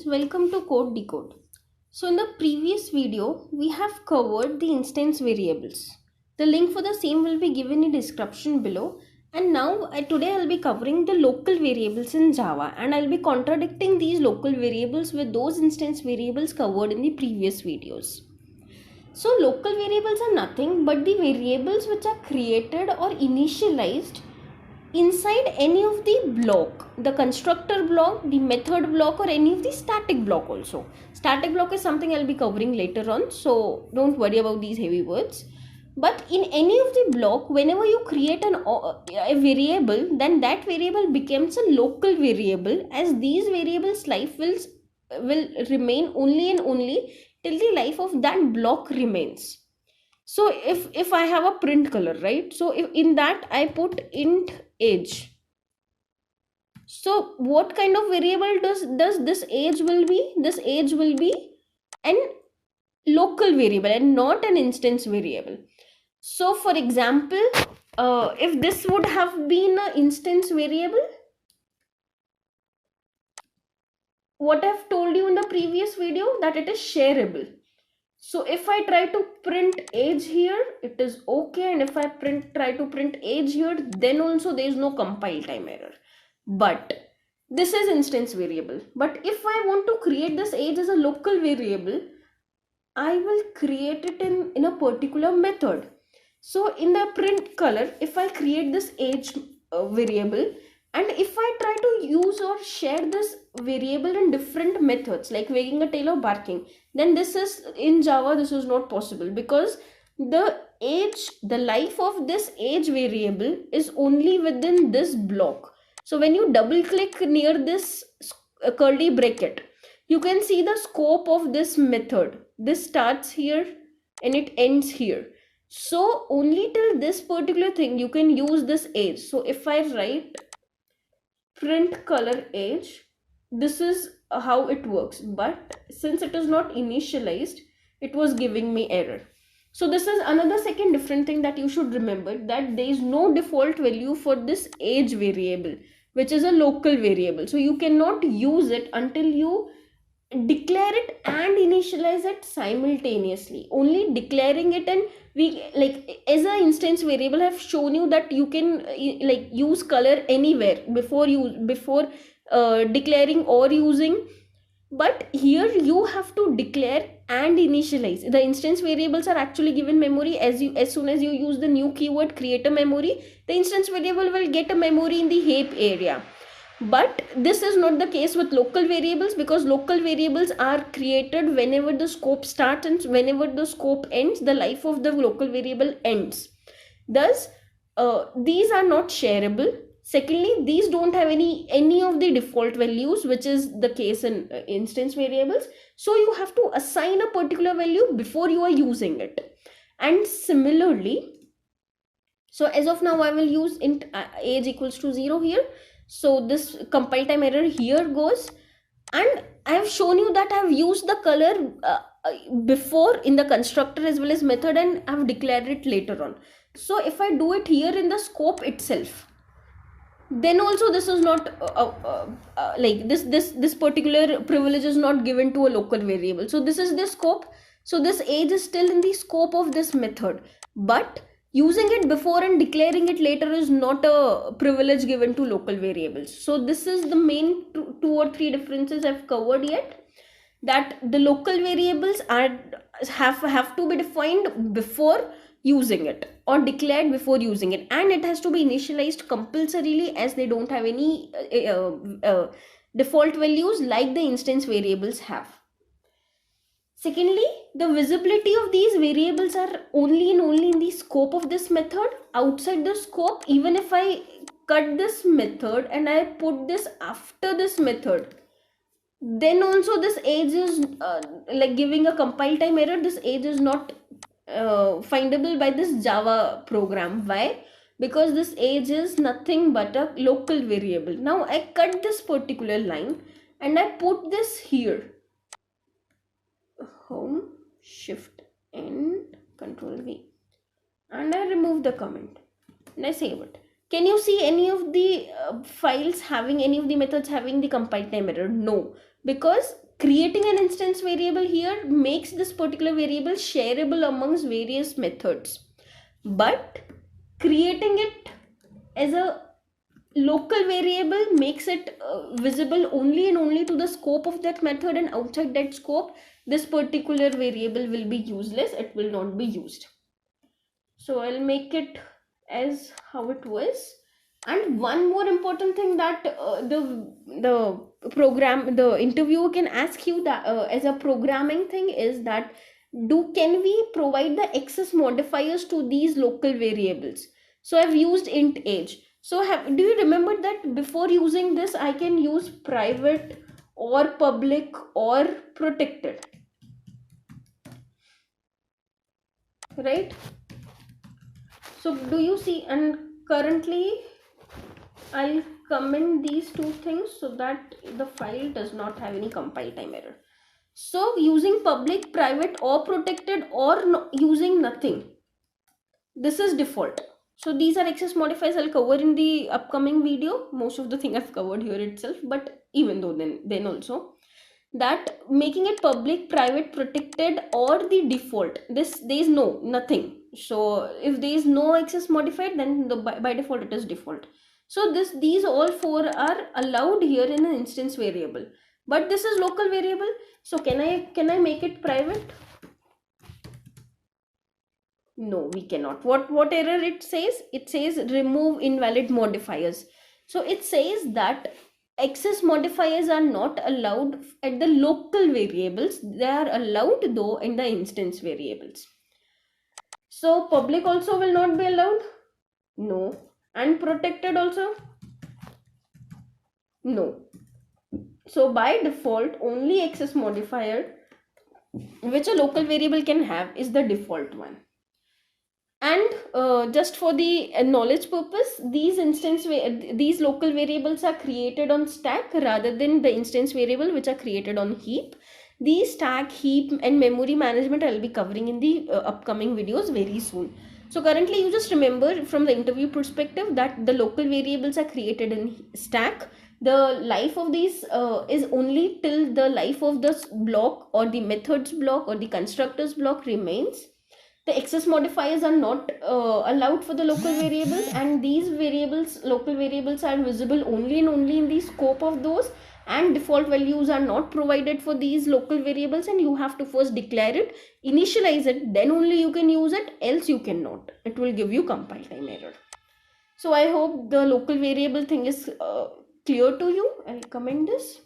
guys, welcome to Code Decode. So in the previous video, we have covered the instance variables. The link for the same will be given in description below. And now today I'll be covering the local variables in Java, and I'll be contradicting these local variables with those instance variables covered in the previous videos. So local variables are nothing but the variables which are created or initialized inside any of the block, the constructor block, the method block, or any of the static block also. Static block is something I'll be covering later on, so don't worry about these heavy words. But in any of the block, whenever you create a variable, then that variable becomes a local variable, as these variables life will remain only and only till the life of that block remains. So if I have a print color, right, so if in that I put int age, so what kind of variable does this age will be? This age will be an local variable and not an instance variable. So for example, if this would have been an instance variable, what I've told you in the previous video, that it is shareable. So if I try to print age here, it is okay, and if I try to print age here, then also there is no compile time error. But this is instance variable. But if I want to create this age as a local variable, I will create it in a particular method. So in the print color, if I create this age variable, and if I try to use or share this variable in different methods like wagging a tail or barking, then this is in Java, this is not possible, because the age, the life of this age variable is only within this block. So when you double click near this curly bracket, you can see the scope of this method. This starts here and it ends here. So only till this particular thing you can use this age. So if I write print color age, this is how it works. But since it is not initialized, it was giving me error. So this is another second different thing that you should remember, that there is no default value for this age variable, which is a local variable. So you cannot use it until you declare it and initialize it simultaneously. Only declaring it, and we like as an instance variable have shown you that you can like use color anywhere before declaring or using. But here you have to declare and initialize. The instance variables are actually given memory. As soon as you use the new keyword create a memory, the instance variable will get a memory in the heap area. But this is not the case with local variables, because local variables are created whenever the scope starts, and whenever the scope ends, the life of the local variable ends. Thus these are not shareable. Secondly, these don't have any of the default values, which is the case in instance variables. So you have to assign a particular value before you are using it. And similarly, so as of now I will use int age equals to 0 here. So this compile time error here goes, and I have shown you that I have used the color before in the constructor as well as method, and I have declared it later on. So if I do it here in the scope itself, then also this is not like this particular privilege is not given to a local variable. So this is the scope. So this age is still in the scope of this method, but using it before and declaring it later is not a privilege given to local variables. So this is the main two or three differences I've covered yet, that the local variables have to be defined before using it or declared before using it, and it has to be initialized compulsorily, as they don't have any default values like the instance variables have. Secondly, the visibility of these variables are only in the scope of this method. Outside the scope, even if I cut this method and I put this after this method, then also this age is like giving a compile time error. This age is not findable by this Java program. Why? Because this age is nothing but a local variable. Now I cut this particular line and I put this here, home, shift and control V, and I remove the comment and I save it. Can you see any of the files having any of the methods having the compile time error? No, because creating an instance variable here makes this particular variable shareable amongst various methods, but creating it as a local variable makes it visible only and only to the scope of that method, and outside that scope this particular variable will be useless, it will not be used. So I'll make it as how it was. And one more important thing that the interviewer can ask you that as a programming thing is that can we provide the access modifiers to these local variables? So I've used int age. So do you remember that before using this I can use private or public or protected, right? So do you see? And currently I'll comment these two things so that the file does not have any compile time error. So using public, private or protected, or using nothing, this is default. So these are access modifiers I'll cover in the upcoming video. Most of the thing I've covered here itself, but even though then also that making it public, private, protected or the default, there is nothing. So if there is no access modified, then by default it is default. So these all four are allowed here in an instance variable, but this is local variable. So can I make it private? No, we cannot. What error it says? It says remove invalid modifiers. So it says that access modifiers are not allowed at the local variables. They are allowed though in the instance variables. So public also will not be allowed? No. And protected also? No. So by default, only access modifier which a local variable can have is the default one. And just for the knowledge purpose, these local variables are created on stack rather than the instance variable which are created on heap. The stack, heap and memory management I'll be covering in the upcoming videos very soon. So currently you just remember from the interview perspective that the local variables are created in stack. The life of these is only till the life of this block or the methods block or the constructors block remains. The access modifiers are not allowed for the local variables, and these local variables are visible only and only in the scope of those, and default values are not provided for these local variables, and you have to first declare it, initialize it, then only you can use it, else you cannot. It will give you compile time error. So I hope the local variable thing is clear to you. I'll comment this.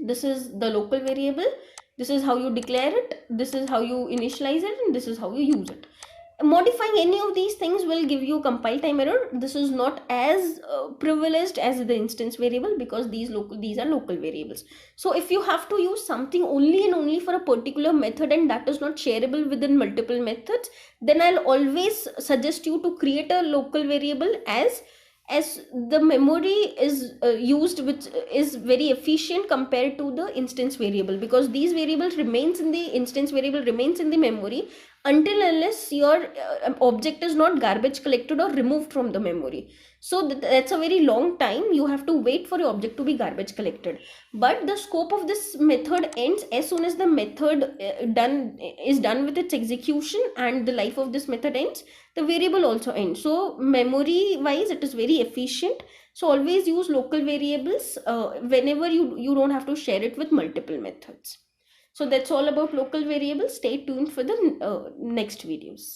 This is the local variable. This is how you declare it, this is how you initialize it, and this is how you use it. Modifying any of these things will give you compile time error. This is not as privileged as the instance variable because these are local variables. So if you have to use something only and only for a particular method and that is not shareable within multiple methods, then I'll always suggest you to create a local variable as the memory is used, which is very efficient compared to the instance variable, because these variables remains in the instance variable remains in the memory until unless your object is not garbage collected or removed from the memory. So that's a very long time. You have to wait for your object to be garbage collected, but the scope of this method ends as soon as the method is done with its execution and the life of this method ends, the variable also ends. So memory wise it is very efficient. So always use local variables whenever you don't have to share it with multiple methods. So that's all about local variables. Stay tuned for the next videos.